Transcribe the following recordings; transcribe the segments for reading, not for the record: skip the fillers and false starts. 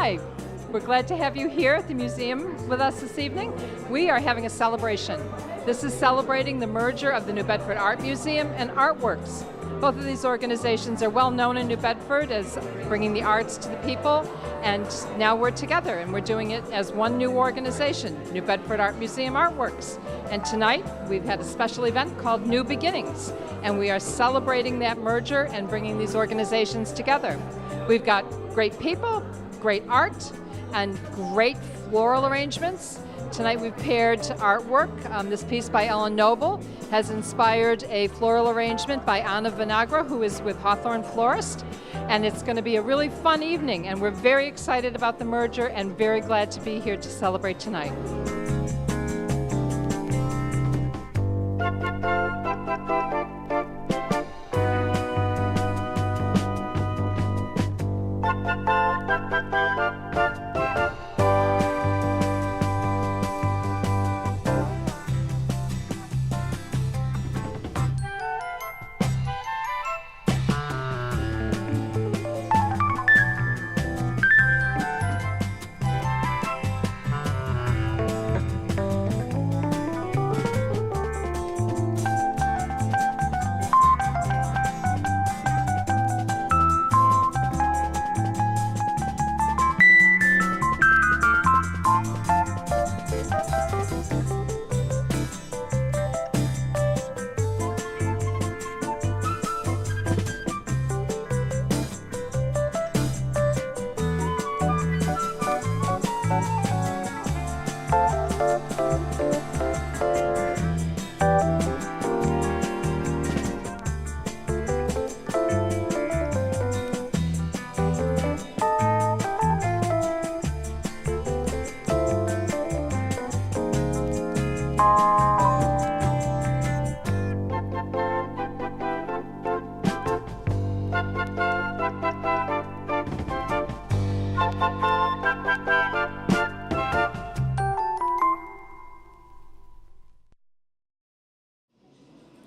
Hi, we're glad to have you here at the museum with us this evening. We are having a celebration. This is celebrating the merger of the New Bedford Art Museum and ArtWorks. Both of these organizations are well known in New Bedford as bringing the arts to the people, and now we're together and we're doing it as one new organization, New Bedford Art Museum ArtWorks. And tonight we've had a special event called New Beginnings, and we are celebrating that merger and bringing these organizations together. We've got great people, great art, and great floral arrangements. Tonight we've paired artwork. This piece by Ellen Noble has inspired a floral arrangement by Anna Vinagra, who is with Hawthorne Florist. And it's going to be a really fun evening, and we're very excited about the merger and very glad to be here to celebrate tonight.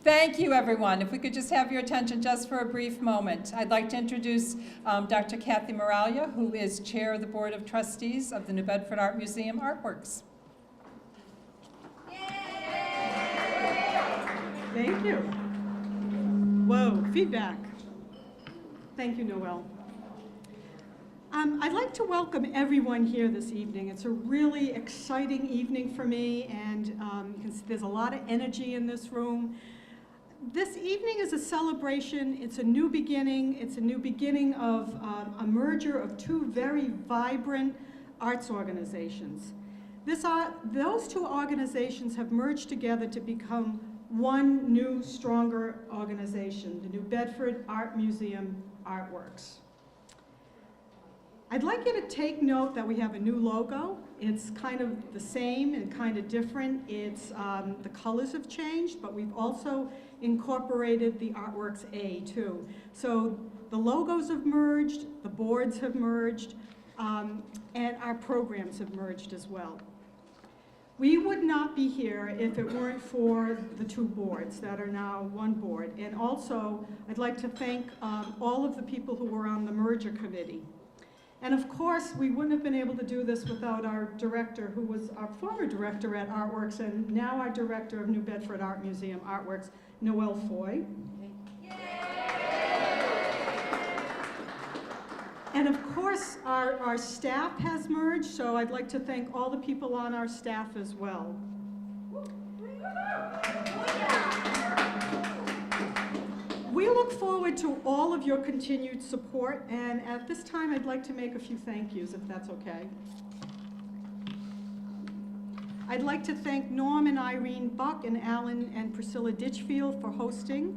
Thank you, everyone. If we could just have your attention just for a brief moment. I'd like to introduce Dr. Kathy Moralia, who is Chair of the Board of Trustees of the New Bedford Art Museum ArtWorks. Thank you. Whoa, feedback. Thank you, Noelle. I'd like to welcome everyone here this evening. It's a really exciting evening for me, and there's a lot of energy in this room. This evening is a celebration. It's a new beginning. It's a new beginning of a merger of two very vibrant arts organizations. Those two organizations have merged together to become one new, stronger organization, the New Bedford Art Museum ArtWorks. I'd like you to take note that we have a new logo. It's kind of the same and kind of different. It's the colors have changed, but we've also incorporated the ArtWorks A too. So the logos have merged, the boards have merged, and our programs have merged as well. We would not be here if it weren't for the two boards that are now one board. And also, I'd like to thank all of the people who were on the merger committee. And of course, we wouldn't have been able to do this without our director, who was our former director at ArtWorks and now our director of New Bedford Art Museum ArtWorks, Noelle Foy. And of course, our staff has merged, so I'd like to thank all the people on our staff as well. We look forward to all of your continued support, and at this time I'd like to make a few thank yous, if that's okay. I'd like to thank Norm and Irene Buck and Alan and Priscilla Ditchfield for hosting.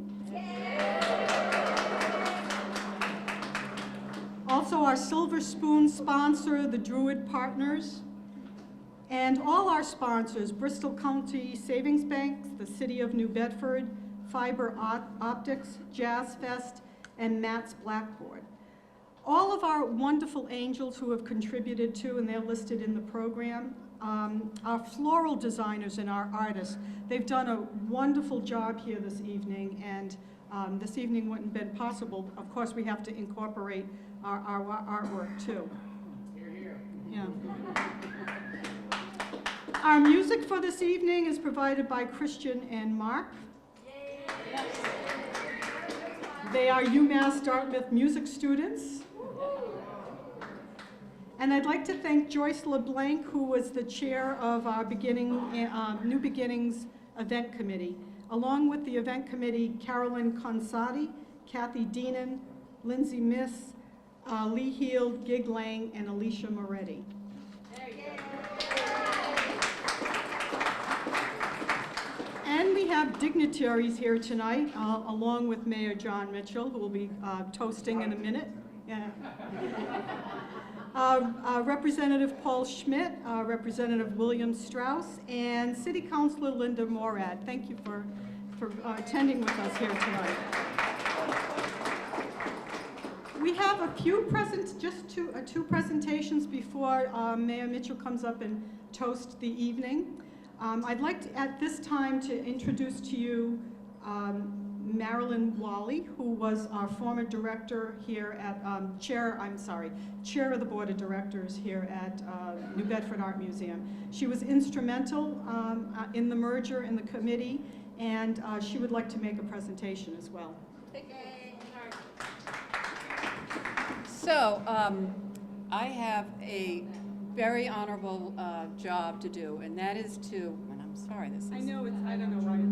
Also our Silver Spoon sponsor, the Druid Partners, and all our sponsors, Bristol County Savings Bank, the City of New Bedford, Fiber Optics, Jazz Fest, and Matt's Blackboard. All of our wonderful angels who have contributed to, and they're listed in the program, our floral designers and our artists, they've done a wonderful job here this evening, and this evening wouldn't have been possible. Of course, we have to incorporate our artwork too. Here, here. Yeah. Our music for this evening is provided by Christian and Mark. They are UMass Dartmouth music students. And I'd like to thank Joyce LeBlanc, who was the chair of our New Beginnings event committee, along with the event committee, Carolyn Consati, Kathy Deenan, Lindsay Miss, Lee Heald, Gig Lang, and Alicia Moretti. And we have dignitaries here tonight, along with Mayor Jon Mitchell, who will be toasting in a minute. Yeah. Representative Paul Schmidt, Representative William Strauss, and City Councilor Linda Morad. Thank you for attending with us here tonight. We have a few two presentations before Mayor Mitchell comes up and toasts the evening. I'd like to, at this time, to introduce to you Marilyn Wally, who was our former director here at, chair of the Board of Directors here at New Bedford Art Museum. She was instrumental in the merger in the committee, and she would like to make a presentation as well. So, I have a very honorable job to do, and that is to, and I'm sorry, this is... I know it's, I don't know why it's...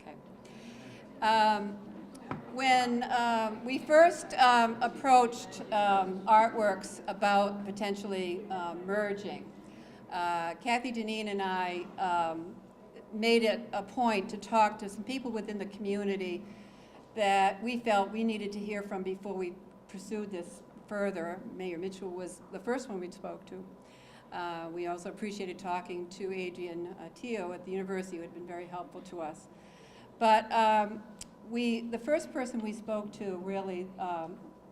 Okay. When we first approached ArtWorks about potentially merging, Kathy Deneen and I made it a point to talk to some people within the community that we felt we needed to hear from before we pursued this further. Mayor Mitchell was the first one we spoke to. We also appreciated talking to Adrian Teo at the university, who had been very helpful to us. But the first person we spoke to really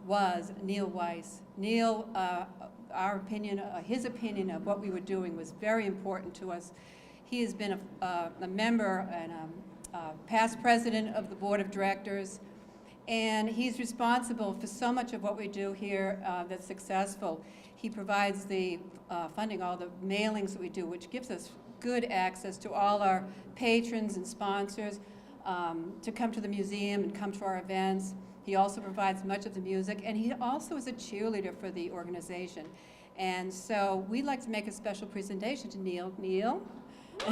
was Neil Weiss. Neil, his opinion of what we were doing was very important to us. He has been a member and past president of the board of directors, and he's responsible for so much of what we do here that's successful. He provides the funding, all the mailings that we do, which gives us good access to all our patrons and sponsors to come to the museum and come to our events. He also provides much of the music, and he also is a cheerleader for the organization. And so we'd like to make a special presentation to Neil. Neil? If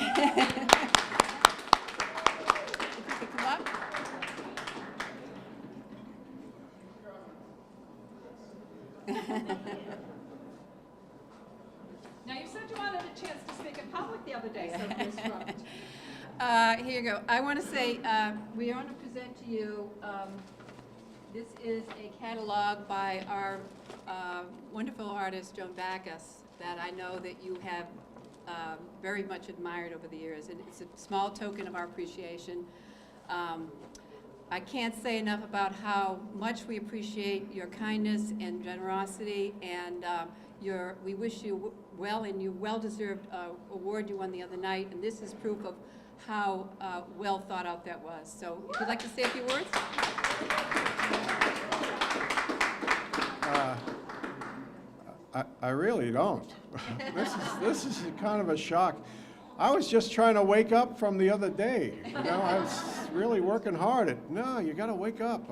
you could come up. Now, you said you wanted a chance to speak in public the other day, so please interrupt. Here you go. I want to say we want to present to you, this is a catalog by our wonderful artist, Joan Backus, that I know that you have very much admired over the years, and it's a small token of our appreciation. I can't say enough about how much we appreciate your kindness and generosity, and we wish you well in your well-deserved award you won the other night, and this is proof of how well thought out that was. So if you'd like to say a few words. I really don't. This is kind of a shock. I was just trying to wake up from the other day. You know, I was really working hard. No, you got to wake up.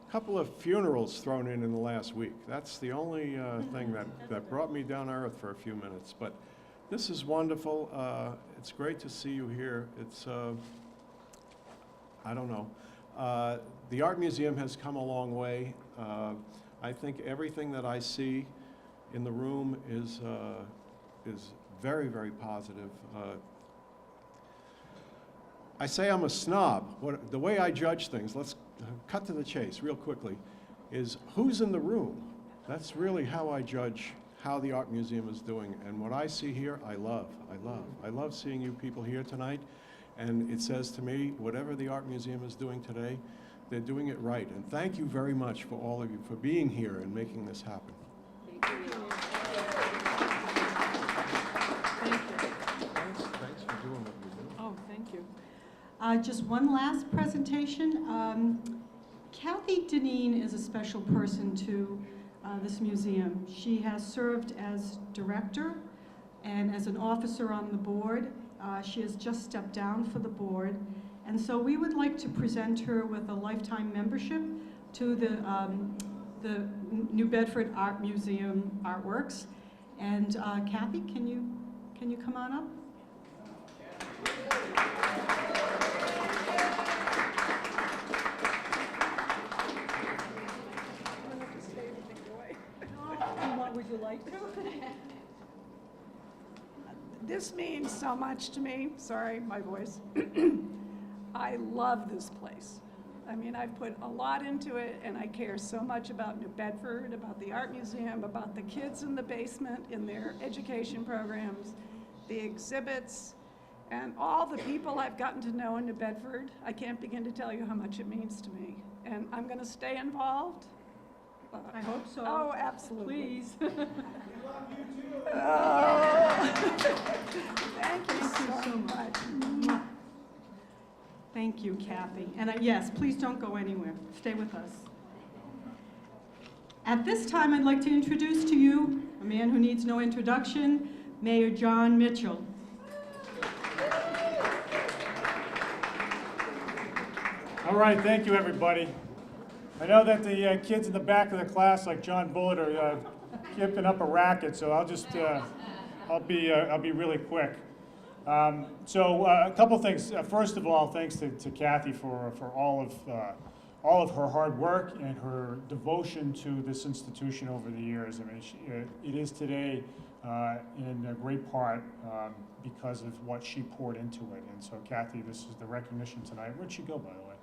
Couple of funerals thrown in the last week. That's the only thing that brought me down to earth for a few minutes. But this is wonderful. It's great to see you here. It's, I don't know. The Art Museum has come a long way. I think everything that I see in the room is very, very positive. I say I'm a snob. The way I judge things, let's cut to the chase real quickly, is who's in the room. That's really how I judge how the Art Museum is doing. And what I see here, I love. I love seeing you people here tonight. And it says to me, whatever the Art Museum is doing today, they're doing it right. And thank you very much for all of you for being here and making this happen. Thank you. Thank you. Thanks for doing what you do. Oh, thank you. Just one last presentation. Kathy Deneen is a special person to this museum. She has served as director and as an officer on the board. She has just stepped down for the board. And so we would like to present her with a lifetime membership to the New Bedford Art Museum ArtWorks. And Kathy, can you come on up? What would you like to? This means so much to me. Sorry, my voice. I love this place. I mean, I've put a lot into it, and I care so much about New Bedford, about the art museum, about the kids in the basement in their education programs, the exhibits, and all the people I've gotten to know in New Bedford. I can't begin to tell you how much it means to me. And I'm going to stay involved. I hope so. Oh, absolutely. Please. Oh. Thank you Thank you so much. Thank you, Kathy. And yes, please don't go anywhere. Stay with us. At this time, I'd like to introduce to you a man who needs no introduction, Mayor Jon Mitchell. All right, thank you, everybody. I know that the kids in the back of the class, like John Bullard, are keeping up a racket, so I'll be really quick. So a couple things. First of all, thanks to Kathy for all of her hard work and her devotion to this institution over the years. I mean, it is today in a great part because of what she poured into it. And so, Kathy, this is the recognition tonight. Where'd she go, by the way?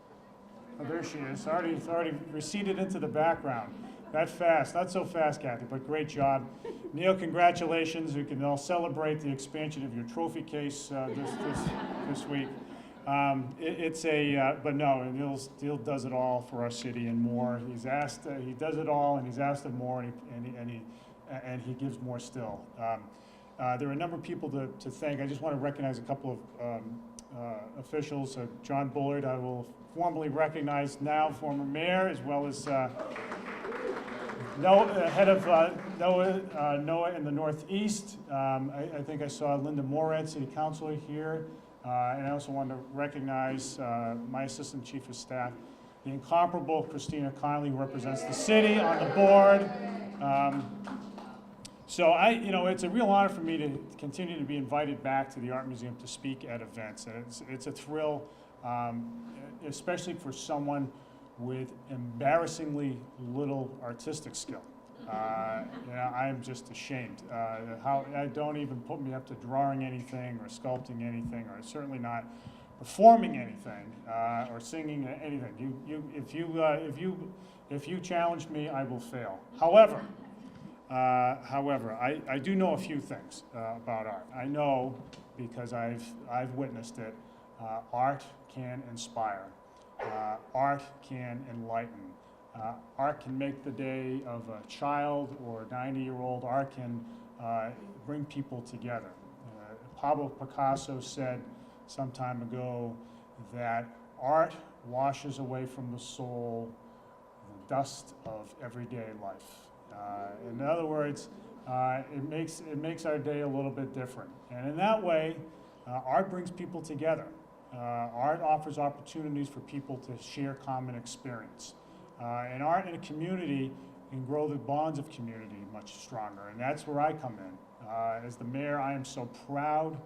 Oh, there she is. Already receded into the background. That fast. Not so fast, Kathy, but great job. Neil, congratulations. You can all celebrate the expansion of your trophy case this week. But no, Neil does it all for our city and more. He's asked, he does it all, and he's asked of more, and he gives more still. There are a number of people to thank. I just want to recognize a couple of officials. John Bullard, I will formally recognize now, former mayor, as well as head of NOAA in the Northeast. I think I saw Linda Morad, city councilor here. And I also want to recognize my assistant chief of staff, the incomparable Christina Connolly, who represents the city on the board. So it's a real honor for me to continue to be invited back to the Art Museum to speak at events. And it's a thrill, especially for someone with embarrassingly little artistic skill. I am just ashamed. Don't even put me up to drawing anything or sculpting anything, or certainly not performing anything or singing anything. If you challenge me, I will fail. However, I do know a few things about art. I know, because I've witnessed it, art can inspire. Art can enlighten. Art can make the day of a child or a 90-year-old. Art can bring people together. Pablo Picasso said some time ago that art washes away from the soul the dust of everyday life. In other words, it makes our day a little bit different. And in that way, art brings people together. Art offers opportunities for people to share common experience. And art in a community can grow the bonds of community much stronger, and that's where I come in. As the mayor, I am so proud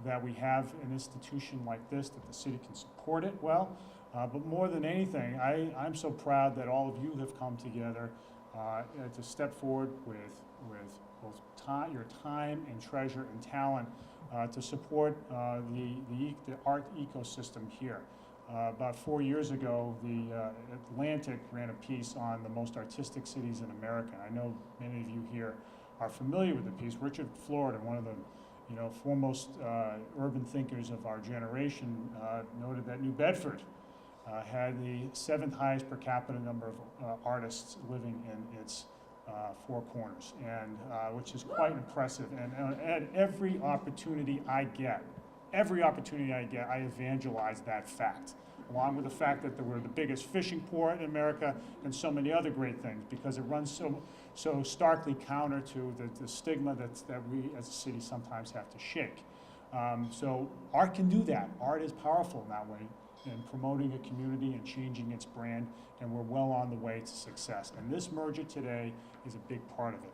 that we have an institution like this, that the city can support it well. But more than anything, I'm so proud that all of you have come together to step forward with both your time and treasure and talent to support the art ecosystem here. About 4 years ago, the Atlantic ran a piece on the most artistic cities in America. I know many of you here are familiar with the piece. Richard Florida, one of the foremost urban thinkers of our generation, noted that New Bedford had the 7th highest per capita number of artists living in its 4 corners, and which is quite impressive. And at every opportunity I get, every opportunity I get, I evangelize that fact, along with the fact that we're the biggest fishing port in America and so many other great things, because it runs so starkly counter to the stigma that we as a city sometimes have to shake. So art can do that. Art is powerful in that way, in promoting a community and changing its brand, and we're well on the way to success. And this merger today is a big part of it.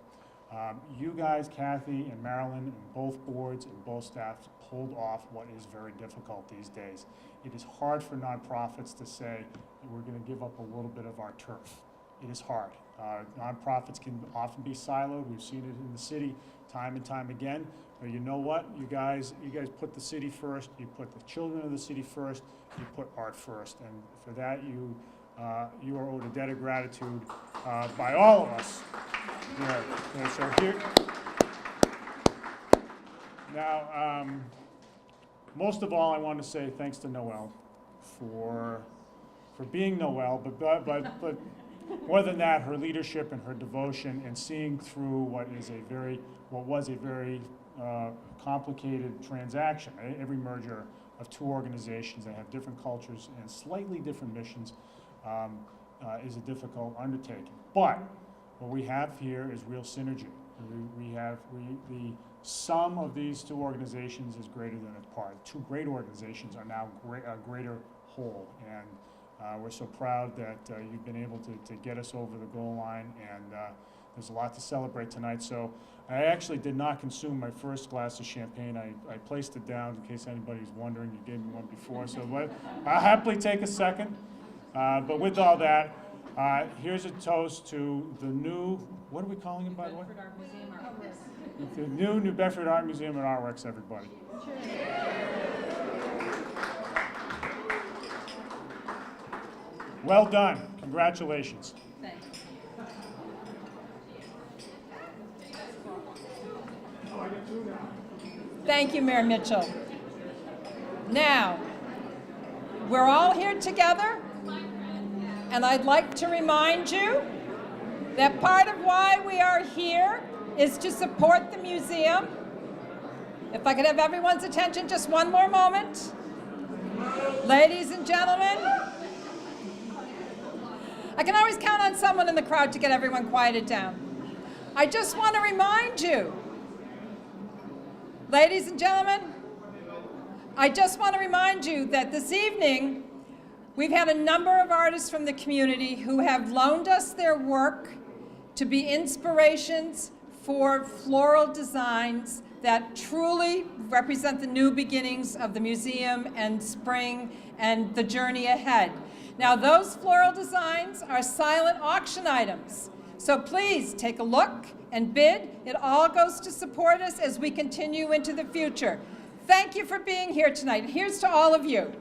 You guys, Kathy and Marilyn, and both boards and both staffs pulled off what is very difficult these days. It is hard for nonprofits to say that we're going to give up a little bit of our turf. It is hard. Nonprofits can often be siloed. We've seen it in the city time and time again. But you know what? You guys put the city first. You put the children of the city first. You put art first. And for that, you are owed a debt of gratitude by all of us. Yeah. And so here, now, most of all, I want to say thanks to Noelle for being Noelle, but more than that, her leadership and her devotion and seeing through what was a very complicated transaction. Every merger of two organizations that have different cultures and slightly different missions is a difficult undertaking. But what we have here is real synergy. The sum of these two organizations is greater than its part. Two great organizations are now a greater whole, and we're so proud that you've been able to get us over the goal line, and there's a lot to celebrate tonight. So I actually did not consume my first glass of champagne. I placed it down in case anybody's wondering. You gave me one before, so I'll happily take a second. But with all that, here's a toast to the new, what are we calling it, by the way? Bedford Art Museum, ArtWorks. The new New Bedford Art Museum and ArtWorks, everybody. Well done. Congratulations. Thanks. Thank you, Mayor Mitchell. Now, we're all here together, and I'd like to remind you that part of why we are here is to support the museum. If I could have everyone's attention just one more moment. Ladies and gentlemen, I can always count on someone in the crowd to get everyone quieted down. I just want to remind you, ladies and gentlemen, I just want to remind you that this evening we've had a number of artists from the community who have loaned us their work to be inspirations for floral designs that truly represent the new beginnings of the museum and spring and the journey ahead. Now, those floral designs are silent auction items, so please take a look and bid. It all goes to support us as we continue into the future. Thank you for being here tonight. Here's to all of you.